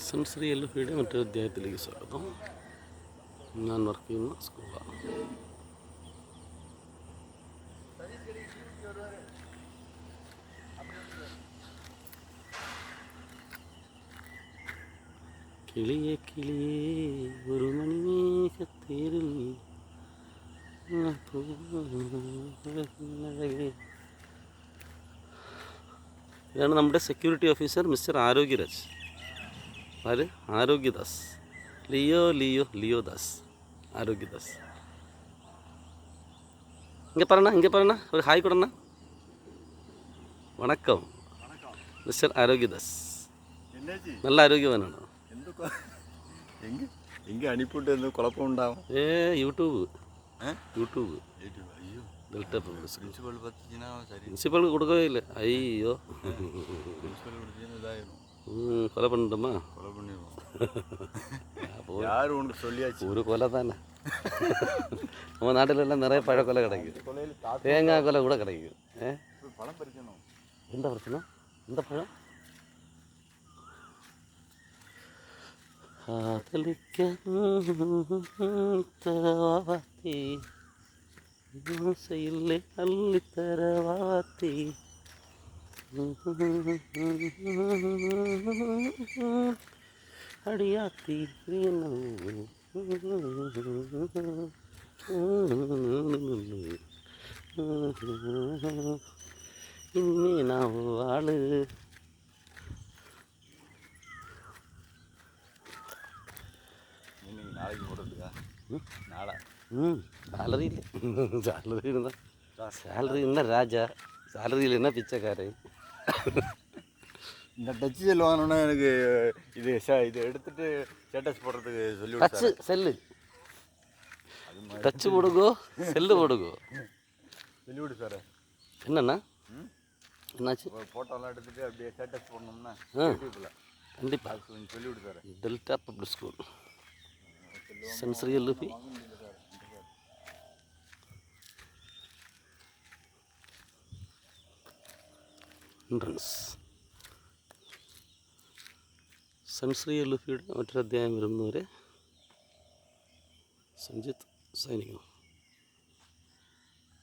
Sensory എൽഎഫിയുടെ മറ്റൊരു അധ്യായത്തിലേക്ക് സ്വാഗതം. ഞാൻ വർക്ക് ചെയ്യുന്ന സ്കൂളാണ്. കിളിയെ കിളിയേ ഒരു മണിമേഘത്തേരിൽ ഇതാണ് നമ്മുടെ സെക്യൂരിറ്റി ഓഫീസർ മിസ്റ്റർ ആരോഗ്യരാജ്. ആര്? ആരോഗ്യദാസ്. ലിയോ ദാസ്. ആരോഗ്യദാസ്. இங்கே பாருண்ணா ஒரு ஹாய் கொடுண்ணா. வணக்கம் மிஸ்டர் ஆரோக்கியதாஸ். நல்ல ஆரோக்கியவாനാണ്. எங்கே அனுப்பிவிட்டு எந்த குழப்பம் உண்டாகும்? யூடியூப் ஐயோ டெல்டா பிரின்சிபல் பார்த்துச்சின்னா சரி. பிரின்சிபலுக்கு கொடுக்கவே இல்லை. ஐயோ பிரின்சிபல் கொடுத்தீங்கன்னா இதாயிரும். கொலை பண்ணிட்டோமா? கொலை பண்ணிடுவோம். யார் உனக்கு சொல்லியாச்சு? ஒரு கொலை தானே. நம்ம நாட்டிலெல்லாம் நிறைய பழக்கொலை கிடைக்கும், தேங்காய் கொலை கூட கிடைக்கும். பழம் பறிக்கணும். எந்த பிரச்சனை? இந்த பழம் தரவாத்தி செய்யில்லை அள்ளி தரவாத்தி அடியாத்தி இனிமே நான் வாழு. நாளைக்கு போடுறதுக்கா? நாளா சேலரி இல்லை. சேலரி இருந்தால் சேலரி இருந்தால் ராஜா, சேலரி இல்லைன்னா பிச்சைக்காரன். இந்த டச்சு செல் வாங்கினோன்னா எனக்கு இது எடுத்துட்டு ஸ்டேட்டஸ் போடுறதுக்கு சொல்லி டச்சு செல்லு டச்சு போடுங்கோ, செல்லு போடுங்கோ. சொல்லி விடு சார். என்னண்ணா என்னாச்சு? ஃபோட்டோலாம் எடுத்துகிட்டு அப்படியே ஸ்டேட்டஸ் போடணும்னா கண்டிப்பாக கொஞ்சம் சொல்லி விடு sir. Delta public school sensory LFE entrance. Sensory എൽഎഫിയുടെ മറ്റൊരു അധ്യായം വരുന്നവരെ സഞ്ജിത്ത് സൈനികം.